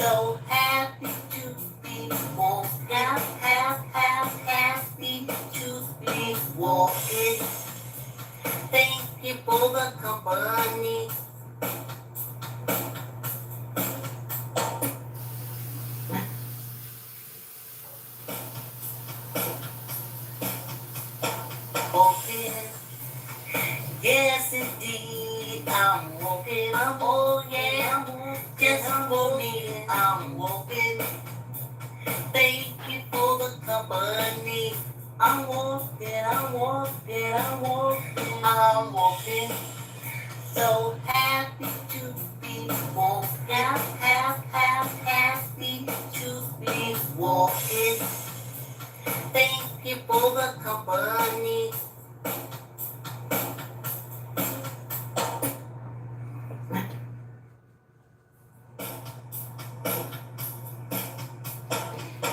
So happy to be walking, happy to be walking. Thank you for the company. Walking, yes indeed, I'm walking, oh yeah, yes I'm walking, I'm walking. Thank you for the company. I'm walking, I'm walking. So happy to be walking, happy to be walking. Thank you for the company.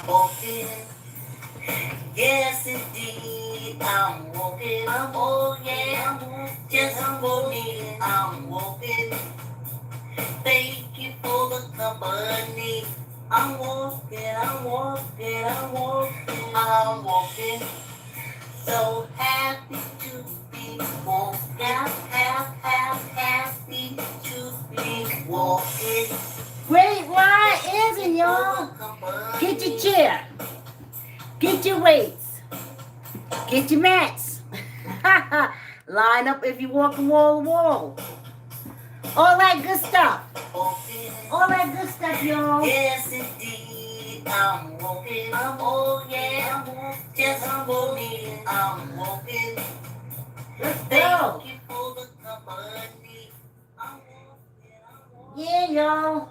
Walking, yes indeed, I'm walking, oh yeah, yes I'm walking, I'm walking. Thank you for the company. I'm walking, I'm walking. So happy to be walking, happy to be walking. Great rising, y'all. Get your chair. Get your weights. Get your mats. Line up if you're walking wall to wall. All that good stuff. All that good stuff, y'all. Yes, indeed. I'm walking. Oh, yeah. Yes, I'm walking. I'm walking. Let's go. Thank you for the company. Yeah, y'all.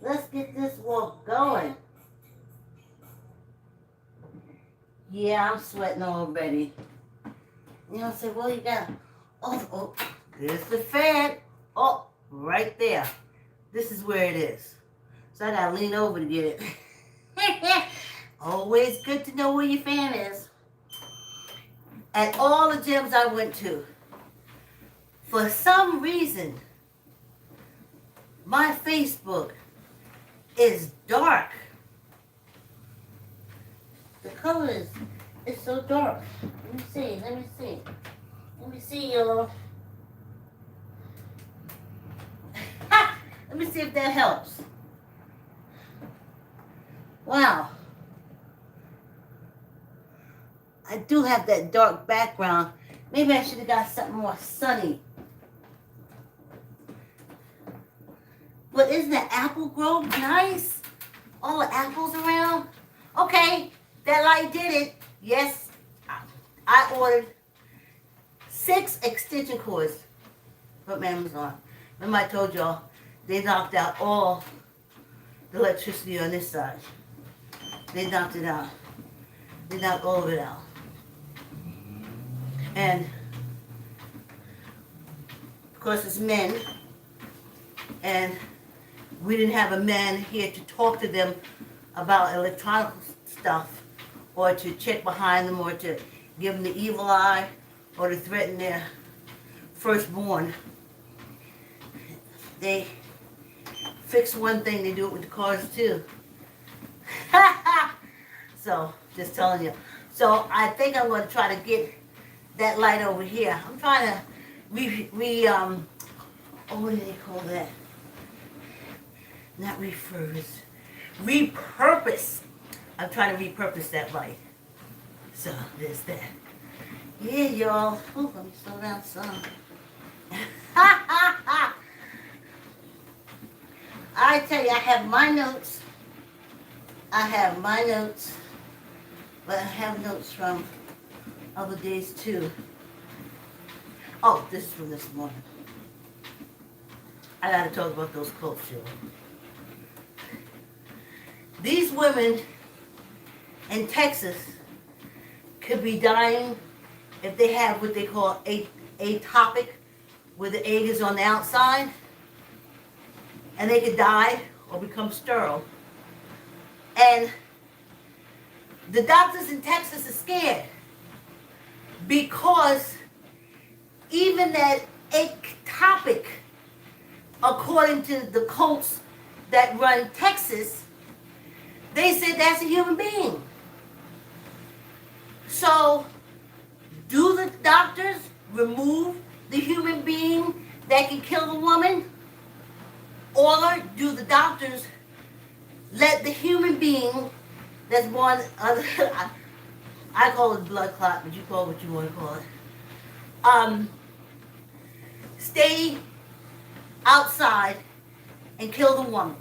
Let's get this walk going. Yeah, I'm sweating already. You know, I say, well, you got, oh, there's the fan. Oh, right there. This is where it is. So I gotta lean over to get it. Always good to know where your fan is. At all the gyms I went to, for some reason, my Facebook is dark. The color is so dark. Let me see, y'all. Let me see if that helps. Wow. I do have that dark background. Maybe I should have got something more sunny. But isn't the apple grove nice? All the apples around? Okay, that light did it. Yes, I ordered 6 extension cords from Amazon. Remember I told y'all, they knocked out all the electricity on this side. They knocked it out. They knocked all of it out. And, of course, it's men. And we didn't have a man here to talk to them about electronic stuff, or to check behind them, or to give them the evil eye, or to threaten their firstborn. They fix one thing, they do it with the cars too. So, just telling you. So, I think I'm going to try to get that light over here. I'm trying to what do they call that? Not refurbish. Repurpose. I'm trying to repurpose that light. So, there's that. Yeah, y'all. Oh, let me slow down some. I tell you, I have my notes. But I have notes from other days too. Oh, this is from this morning. I gotta talk about those clothes, y'all. These women in Texas could be dying if they have what they call atopic, where the egg is on the outside, and they could die or become sterile. And the doctors in Texas are scared because even that atopic, according to the Colts that run Texas, they said that's a human being. So, do the doctors remove the human being that can kill the woman? Or do the doctors let the human being that's born under, I call it blood clot, but you call it what you want to call it, stay outside and kill the woman?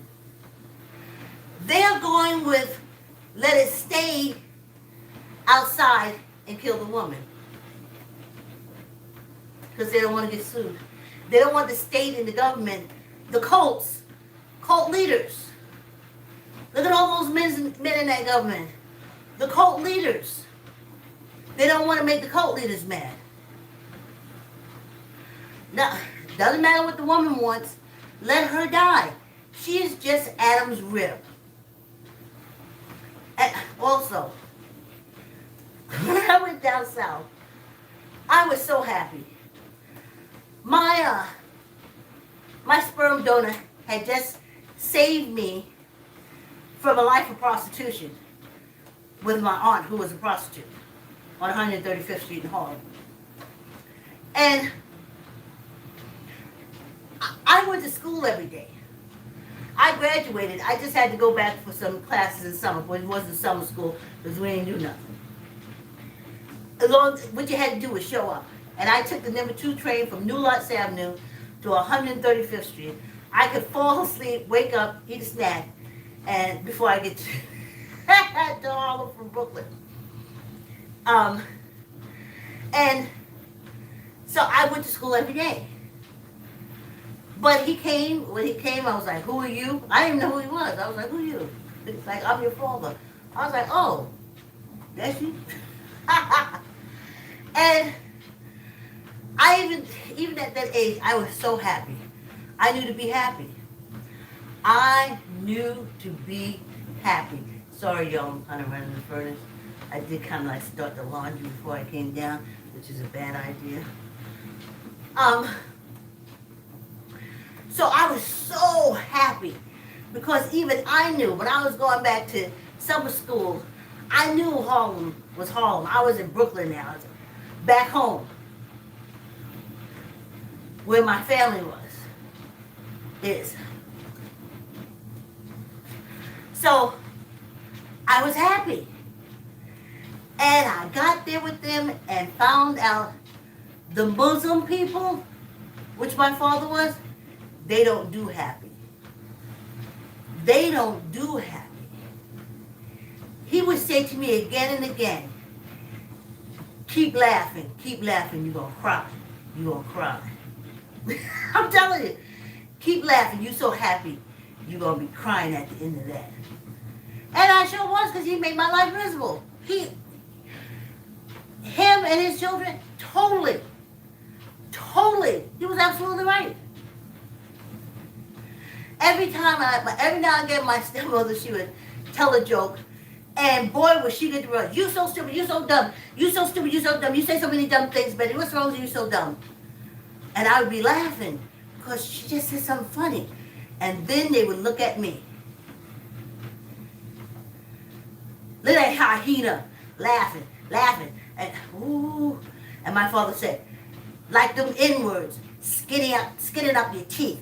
They're going with let it stay outside and kill the woman because they don't want to get sued. They don't want the state and the government, the cult leaders. Look at all those men in that government. The cult leaders. They don't want to make the cult leaders mad. Now, doesn't matter what the woman wants. Let her die. She is just Adam's rib. And also, when I went down south, I was so happy. My sperm donor had just saved me from a life of prostitution with my aunt who was a prostitute on 135th Street in Harlem. And I went to school every day. I graduated. I just had to go back for some classes in summer, but it wasn't summer school because we didn't do nothing. What you had to do was show up. And I took the number 2 train from New Lots Avenue to 135th Street. I could fall asleep, wake up, eat a snack, and before I get to Harlem from Brooklyn. And so I went to school every day. But when he came, I was like, who are you? I didn't know who he was. I was like, who are you? He's like, I'm your father. I was like, oh, that's you? And I even at that age, I was so happy. I knew to be happy. I knew to be happy. Sorry, y'all, I'm kind of running the furnace. I did kind of like start the laundry before I came down, which is a bad idea. So I was so happy because even I knew when I was going back to summer school, I knew Harlem was Harlem. I was in Brooklyn now, I was back home, where my family is. So I was happy. And I got there with them and found out the Muslim people, which my father was, they don't do happy. They don't do happy. He would say to me again and again, keep laughing, you're gonna cry. You're gonna cry. I'm telling you, keep laughing, you're so happy, you're gonna be crying at the end of that. And I sure was, because he made my life miserable. Him and his children, totally, he was absolutely right. Every now and again, my stepmother, she would tell a joke, and boy, was she good to run. You so stupid, you so dumb, you so stupid, you so dumb, you say so many dumb things, Betty, what's wrong with you, so dumb? And I would be laughing, because she just said something funny. And then they would look at me. Look at that hyena, laughing, and ooh. And my father said, like them N-words, skinning up your teeth.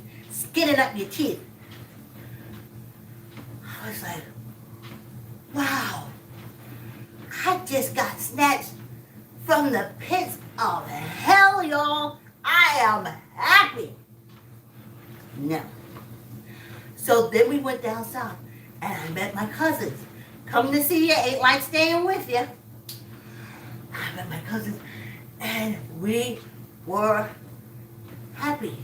I was like, wow, I just got snatched from the pits of hell, y'all. I am happy. No. So then we went down south, and I met my cousins. Coming to see you ain't like staying with you. I met my cousins, and we were happy.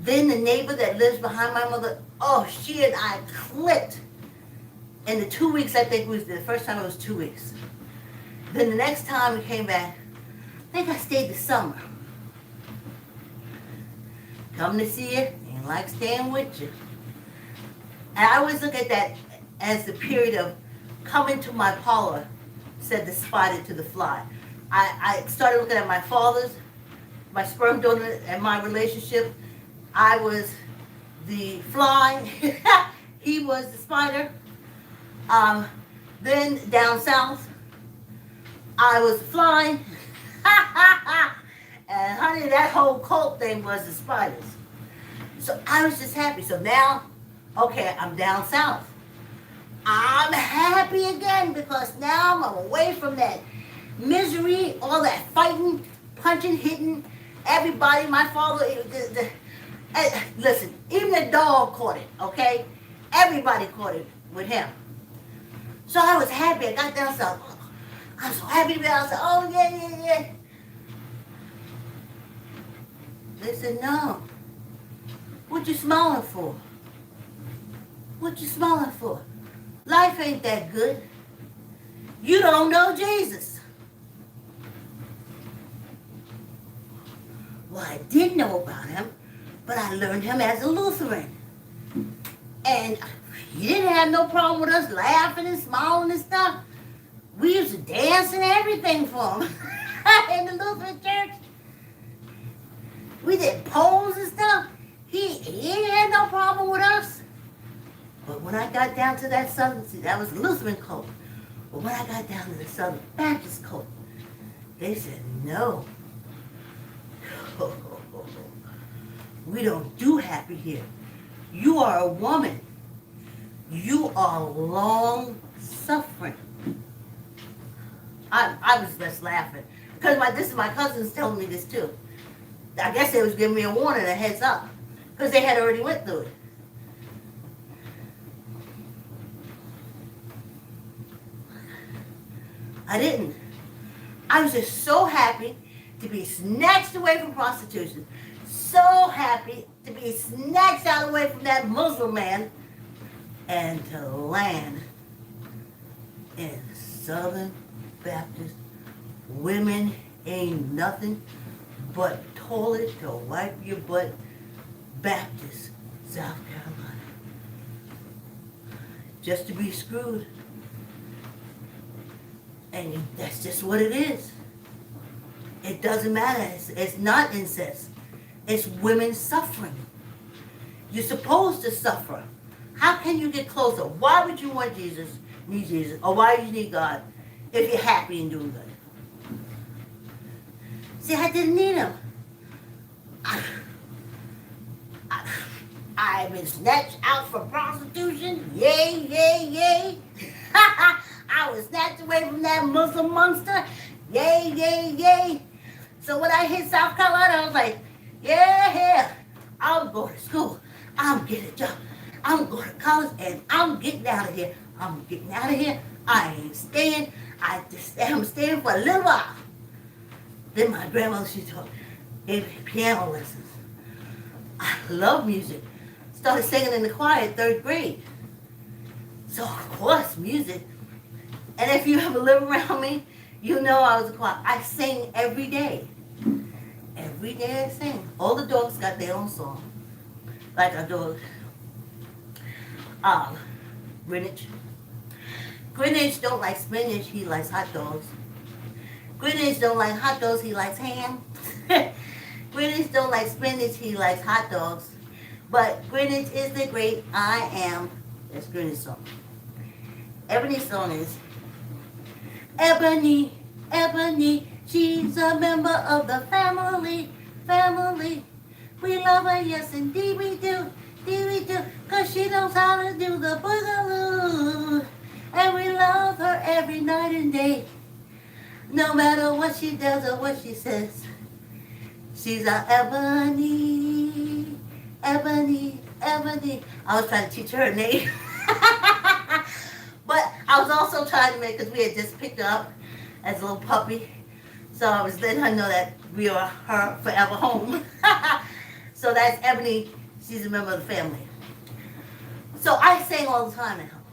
Then the neighbor that lives behind my mother, oh, she and I clicked. In the 2 weeks, I think it was the first time it was 2 weeks. Then the next time we came back, I think I stayed the summer. Come to see you, ain't like staying with you. And I always look at that as the period of coming to my parlor, said the spider to the fly. I started looking at my father's, my sperm donor, and my relationship. I was the fly, he was the spider. Then down south, I was the fly. And honey, that whole cult thing was the spiders. So I was just happy. So now, okay, I'm down south. I'm happy again because now I'm away from that misery, all that fighting, punching, hitting, everybody. My father, listen, even the dog caught it, okay? Everybody caught it with him. So I was happy. I got down south. I'm so happy to be out. I said, oh, yeah. They said, no. What you smiling for? What you smiling for? Life ain't that good. You don't know Jesus. Well, I did know about him, but I learned him as a Lutheran. And he didn't have no problem with us laughing and smiling and stuff. We used to dance and everything for him in the Lutheran church. We did poems and stuff. He ain't had no problem with us. But when I got down to that Southern, see, that was Lutheran cult. But when I got down to the Southern Baptist cult, they said, no. We don't do happy here. You are a woman. You are long suffering. I was just laughing. Because my cousins telling me this too. I guess they was giving me a warning, a heads up. Because they had already went through it. I didn't. I was just so happy to be snatched away from prostitution. So happy to be snatched out away from that Muslim man and to land in Southern Baptist. Women ain't nothing but toilet to wipe your butt. Baptist, South Carolina. Just to be screwed. And that's just what it is. It doesn't matter. It's not incest. It's women suffering. You're supposed to suffer. How can you get closer? Why would you want Jesus, need Jesus, or why do you need God if you're happy and doing good? See, I didn't need him. I've been snatched out from prostitution. Yay, yay, yay. I was snatched away from that Muslim monster. Yay, yay, yay. So when I hit South Carolina, I was like, yeah, I'm going to school. I'm getting a job. I'm going to college and I'm getting out of here. I'm getting out of here. I ain't staying. I'm staying for a little while. Then my grandmother, she gave me piano lessons. I love music. Started singing in the choir in 3rd grade. So of course, music. And if you ever live around me, you know I was a choir. I sing every day. Every day I sing. All the dogs got their own song. Like our dog, Greenwich. Greenwich don't like spinach, he likes hot dogs. Greenwich don't like hot dogs, he likes ham. Greenwich don't like spinach, he likes hot dogs. But Greenwich is the great I am. That's Greenwich's song. Ebony's song is Ebony, Ebony, she's a member of the family. We love her, yes indeed we do, cause she knows how to do the boogaloo. And we love her every night and day, no matter what she does or what she says. She's our Ebony, Ebony, Ebony. I was trying to teach her name. But I was also trying to make, because we had just picked her up as a little puppy. So I was letting her know that we are her forever home. So that's Ebony. She's a member of the family. So I sing all the time at home.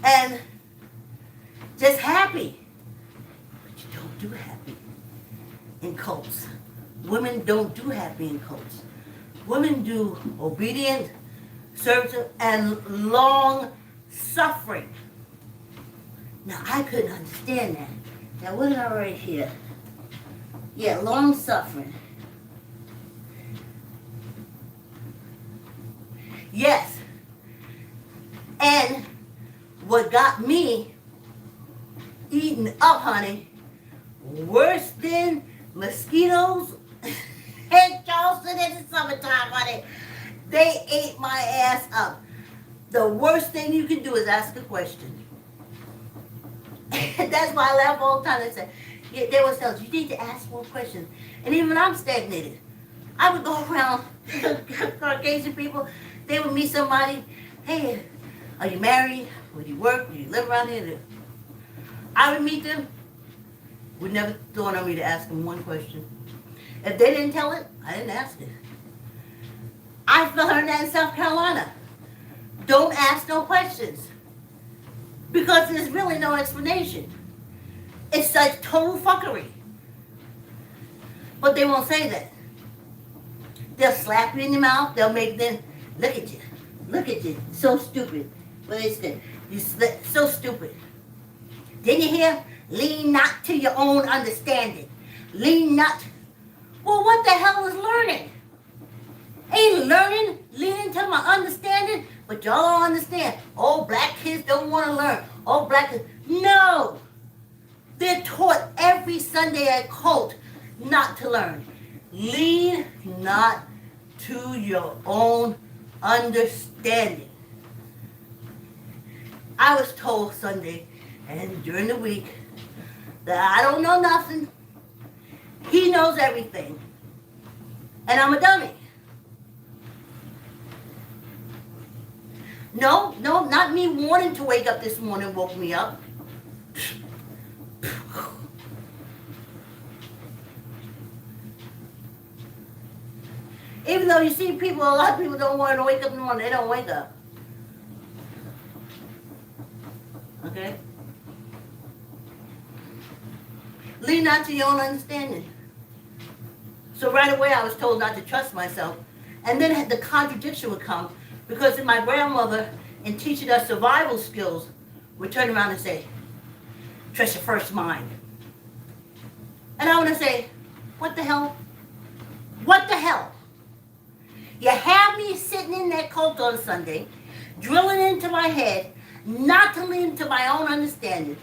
And just happy. But you don't do happy in cults. Women don't do happy in cults. Women do obedient, service, and long suffering. Now, I couldn't understand that. Now, what did I write here? Yeah, long suffering. Yes. And what got me eaten up, honey, worse than mosquitoes in Charleston in the summertime, honey. They ate my ass up. The worst thing you can do is ask a question. That's why I laugh all the time. They say, yeah, they will tell you need to ask more questions. And even I'm stagnated. I would go around Caucasian people. They would meet somebody. Hey, are you married? Where do you work? Do you live around here? I would meet them. Would never dawn on me to ask them one question. If they didn't tell it, I didn't ask it. I learned that in South Carolina. Don't ask no questions. Because there's really no explanation. It's like total fuckery. But they won't say that. They'll slap you in the mouth. They'll make them, look at you. Look at you. So stupid. What is that? You so stupid. Didn't you hear? Lean not to your own understanding. Lean not. Well, what the hell is learning? Ain't learning, leaning to my understanding, but y'all don't understand. Oh, black kids don't want to learn. Oh, black kids. No. They're taught every Sunday at Colt not to learn. Lean not to your own understanding. I was told Sunday and during the week that I don't know nothing. He knows everything. And I'm a dummy. No, not me wanting to wake up this morning woke me up. Even though you see people, a lot of people don't want to wake up in the morning, they don't wake up. Okay? Lean not to your own understanding. So right away I was told not to trust myself. And then the contradiction would come because my grandmother, in teaching us survival skills, would turn around and say, trust your first mind. And I want to say, what the hell? What the hell? You have me sitting in that cult on Sunday, drilling into my head, not to lean to my own understanding.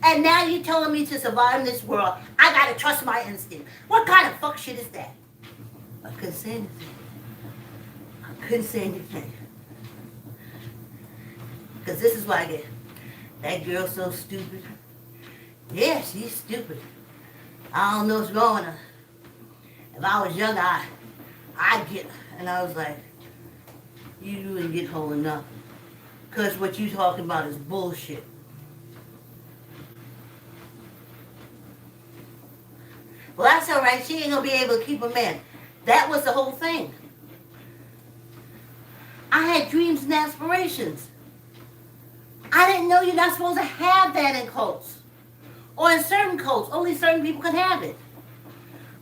And now you're telling me to survive in this world, I gotta trust my instinct. What kind of fuck shit is that? I couldn't say anything. I couldn't say anything. Because this is what I get. That girl's so stupid. Yeah, she's stupid. I don't know what's wrong with her. If I was young, I'd get her. And I was like, you wouldn't get whole enough. Because what you talking about is bullshit. Well, that's all right. She ain't going to be able to keep a man. That was the whole thing. I had dreams and aspirations. I didn't know you're not supposed to have that in cults. Or in certain cults. Only certain people can have it.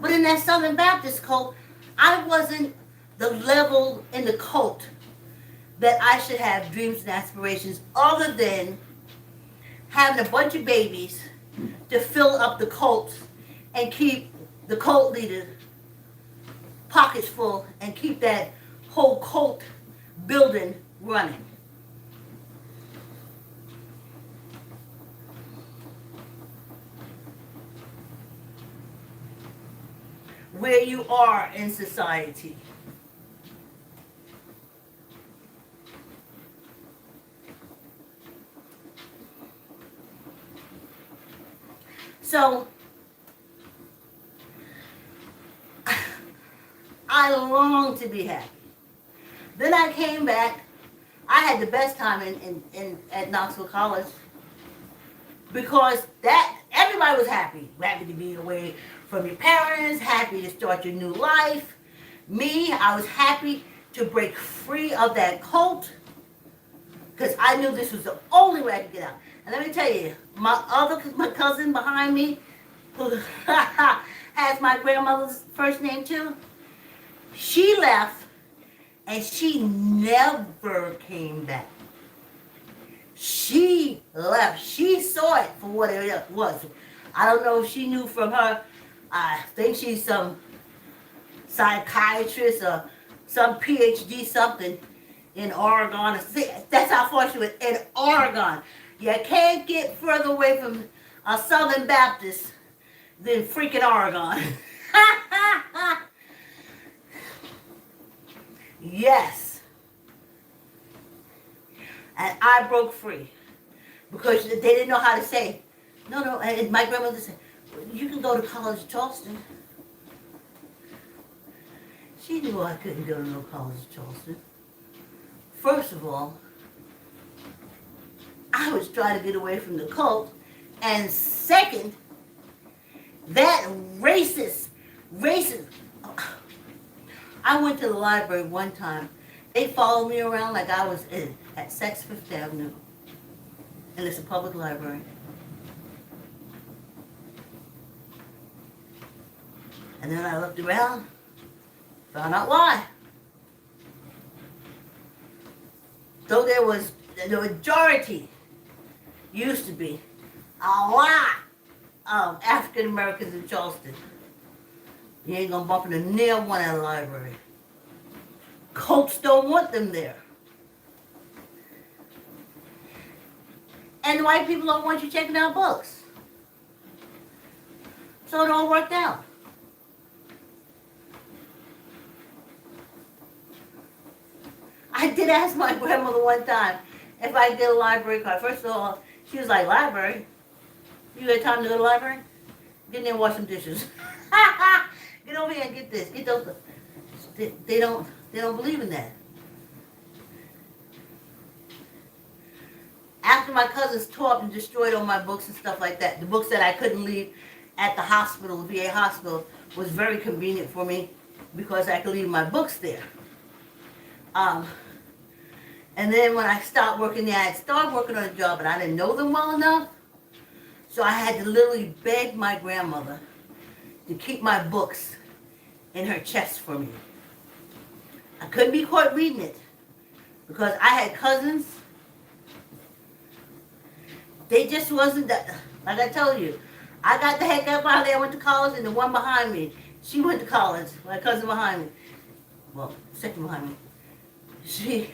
But in that Southern Baptist cult, I wasn't the level in the cult that I should have dreams and aspirations other than having a bunch of babies to fill up the cult and keep the cult leader pockets full and keep that whole cult building running. Where you are in society. So, I long to be happy. Then I came back. I had the best time at Knoxville College because that everybody was happy. Happy to be away from your parents, happy to start your new life. Me, I was happy to break free of that cult because I knew this was the only way I could get out. And let me tell you, my cousin behind me, who has my grandmother's first name too, she left and she never came back. She left. She saw it for what it was. I don't know if she knew from her. I think she's some psychiatrist or some PhD something. in Oregon. See, that's how far she went, in Oregon. You can't get further away from a Southern Baptist than freaking Oregon. Yes. And I broke free because they didn't know how to say, no, and my grandmother said, you can go to college in Charleston. She knew I couldn't go to no college in Charleston. First of all, I was trying to get away from the cult. And second, that racist. I went to the library one time. They followed me around like I was at Saks Fifth Avenue. And it's a public library. And then I looked around, found out why. Though there was, the majority used to be a lot of African Americans in Charleston. You ain't gonna bump into near one at a library. Cults don't want them there. And the white people don't want you checking out books. So it all worked out. I did ask my grandmother one time if I could get a library card. First of all, she was like, library? You got time to go to the library? Get in there and wash some dishes. Get over here and get this. Get those. They don't believe in that. After my cousins tore up and destroyed all my books and stuff like that, the books that I couldn't leave at the hospital, the VA hospital, was very convenient for me because I could leave my books there. And then when I stopped working there, I had started working on a job, and I didn't know them well enough. So I had to literally beg my grandmother to keep my books in her chest for me. I couldn't be caught reading it because I had cousins. They just wasn't that, like I told you. I got the heck up out of there, went to college, and the one behind me, she went to college, my cousin behind me. Well, second behind me. She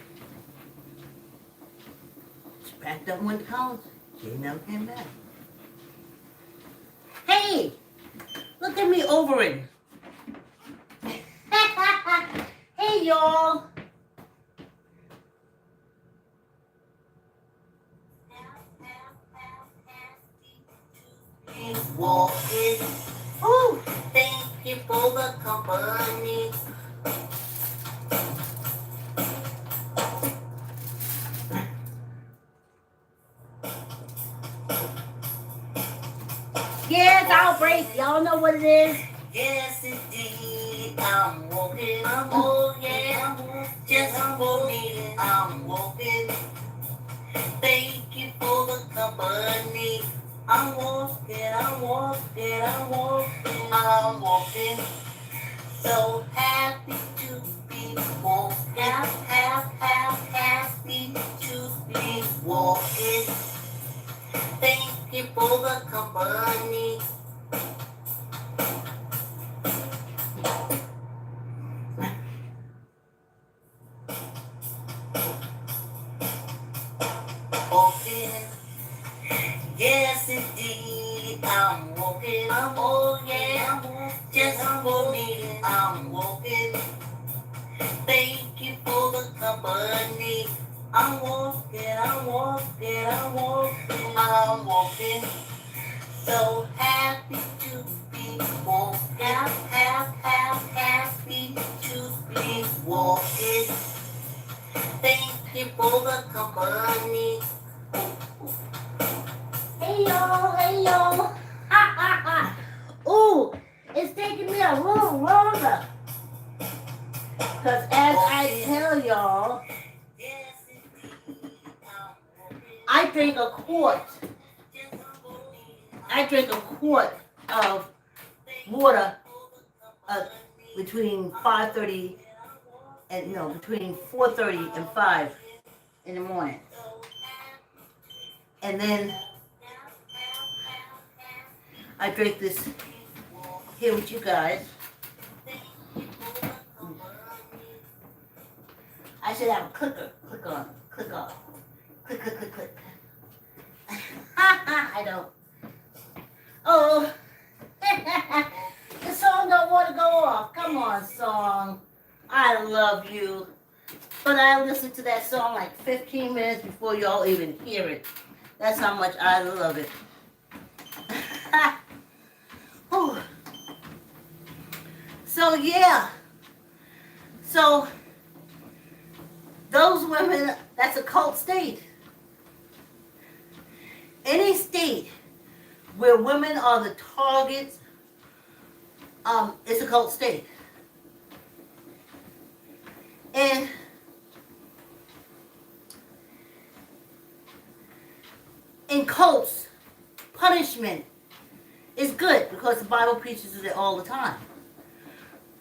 packed up and went to college. She never came back. Hey, look at me overing. Hey, y'all. Walking. Ooh. Thank you for the company. Yes, outbreak. Y'all know what it is. Yes, indeed. I'm walking. Oh, yeah. Just for me. I'm walking. Thank you for the company. I'm walking. So happy to be walking. Happy to be walking. Thank you for the company. Walking. Yes, indeed. I'm walking. Oh, yeah. Just for me. I'm walking. Thank you for the company. I'm walking. So happy to be walking. Happy to be walking. Thank you for the company. Hey, y'all. Ooh, it's taking me a little longer. Because as I tell y'all, I drink a quart of water between 5:30 and between 4:30 and 5 in the morning. And then I drink this here with you guys. I should have a clicker. Click on. Click on. Click, click, click, click. I don't. Oh. The song don't want to go off. Come on, song. I love you. But I listened to that song like 15 minutes before y'all even hear it. That's how much I love it. So yeah. So those women, that's a cult state. Any state where women are the targets, it's a cult state. And in cults, punishment is good because the Bible preaches it all the time.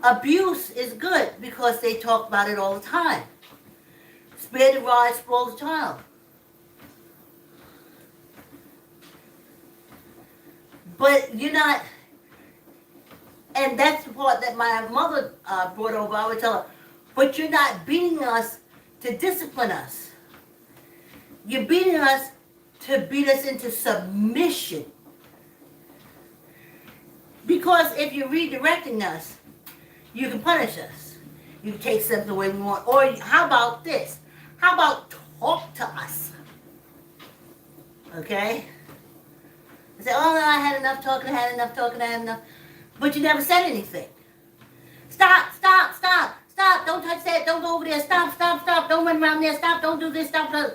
Abuse is good because they talk about it all the time. Spare the rod, spoil the child. But you're not, and that's the part that my mother brought over. I would tell her, but you're not beating us to discipline us. You're beating us to beat us into submission. Because if you're redirecting us, you can punish us. You can take something the way we want. Or how about this? How about talk to us? Okay? I say, oh no, I had enough talking, I had enough talking, I had enough. But you never said anything. Stop, stop, stop, stop, don't touch that, don't go over there, stop, stop, stop, don't run around there, stop, don't do this, stop, stop.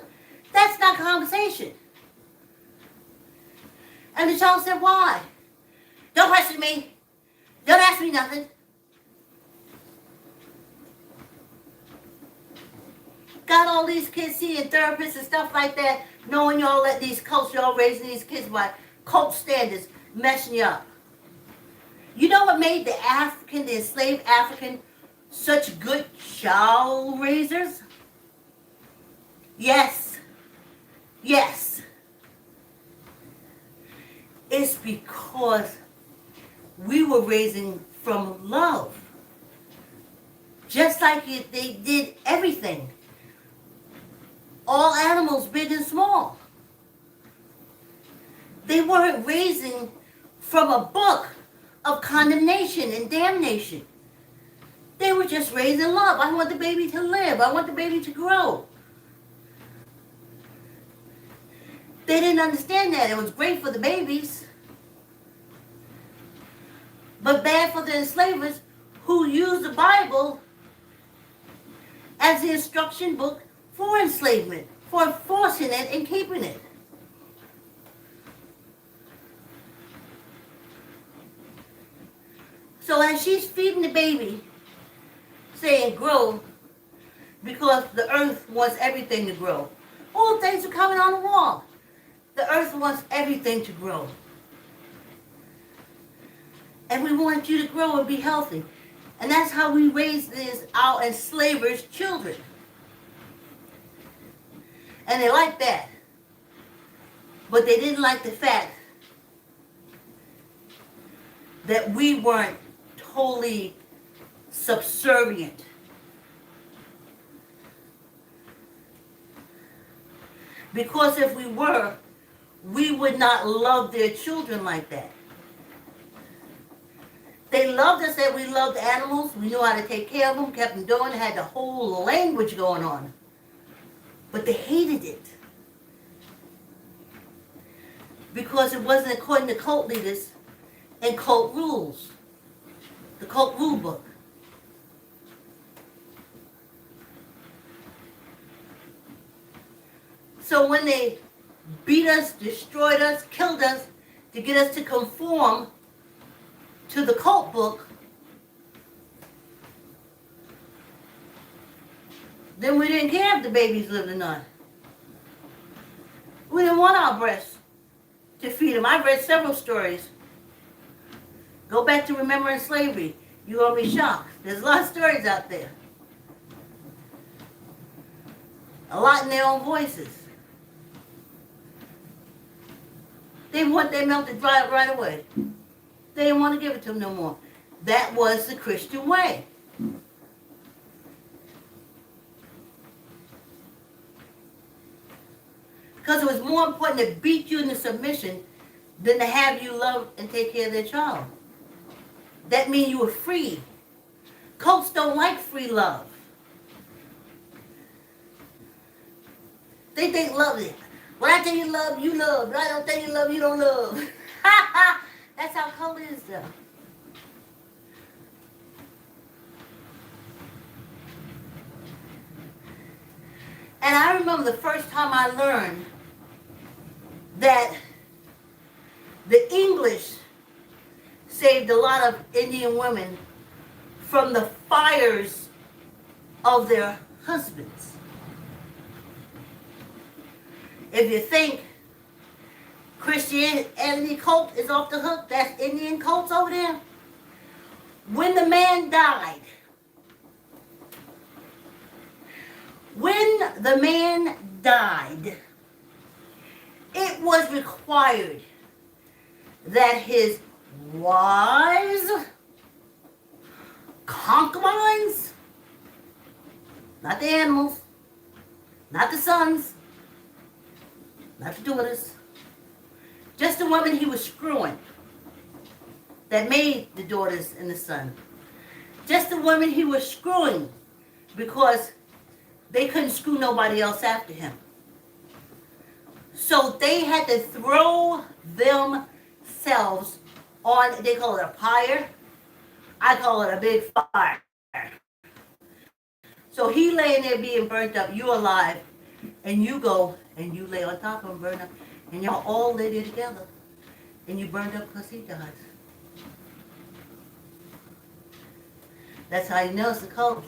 That's not conversation. And the child said, why? Don't question me. Don't ask me nothing. Got all these kids seeing therapists and stuff like that, knowing y'all let these cults, y'all raising these kids by cult standards, messing you up. You know what made the enslaved African, such good child raisers? Yes. Yes. It's because we were raising from love. Just like they did everything. All animals, big and small. They weren't raising from a book of condemnation and damnation. They were just raising love. I want the baby to live. I want the baby to grow. They didn't understand that. It was great for the babies, but bad for the enslavers who used the Bible as the instruction book for enslavement, for enforcing it and keeping it. So as she's feeding the baby, saying grow, because the earth wants everything to grow. All things are coming on the wall. The earth wants everything to grow. And we want you to grow and be healthy. And that's how we raise our enslavers' children. And they liked that. But they didn't like the fact that we weren't totally subservient. Because if we were, we would not love their children like that. They loved us that we loved animals. We knew how to take care of them, kept them doing, had the whole language going on. But they hated it. Because it wasn't according to cult leaders and cult rules. The cult rule book. So when they beat us, destroyed us, killed us to get us to conform to the cult book, then we didn't care if the babies lived or not. We didn't want our breasts to feed them. I've read several stories. Go back to Remembering Slavery. You're going to be shocked. There's a lot of stories out there. A lot in their own voices. They want their milk to dry up right away. They didn't want to give it to them no more. That was the Christian way. Because it was more important to beat you into submission than to have you love and take care of their child. That means you were free. Cults don't like free love. They think love it. When I tell you love, you love. When I don't tell you love, you don't love. That's how cult is, though. And I remember the first time I learned that the English saved a lot of Indian women from the fires of their husbands. If you think Christianity cult is off the hook, that's Indian cults over there. When the man died, it was required that his wives, concubines, not the animals, not the sons, not the daughters, just the women he was screwing that made the daughters and the son. Just the women he was screwing because they couldn't screw nobody else after him. So they had to throw themselves on, they call it a pyre. I call it a big fire. So he laying there being burnt up, you alive, and you go and you lay on top of him, burn up, and y'all all lay there together, and you burned up because he died. That's how you know it's a cult.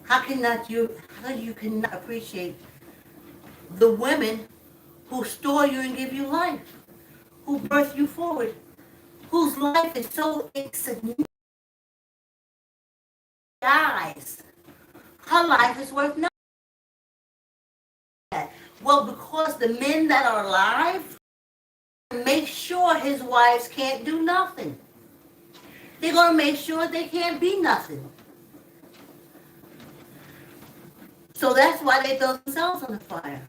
How you cannot appreciate the women who store you and give you life, who birth you forward, whose life is so insignificant. Dies. Her life is worth nothing. Well, because the men that are alive make sure his wives can't do nothing. They're going to make sure they can't be nothing. So that's why they throw themselves on the fire.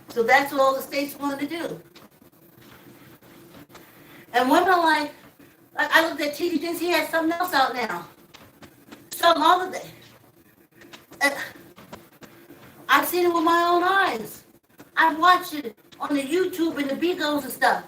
So that's what all the states wanted to do. And women are like I looked at TV Dins, he had something else out now. Some other day. I've seen it with my own eyes. I've watched it on the YouTube and the Bigos and stuff.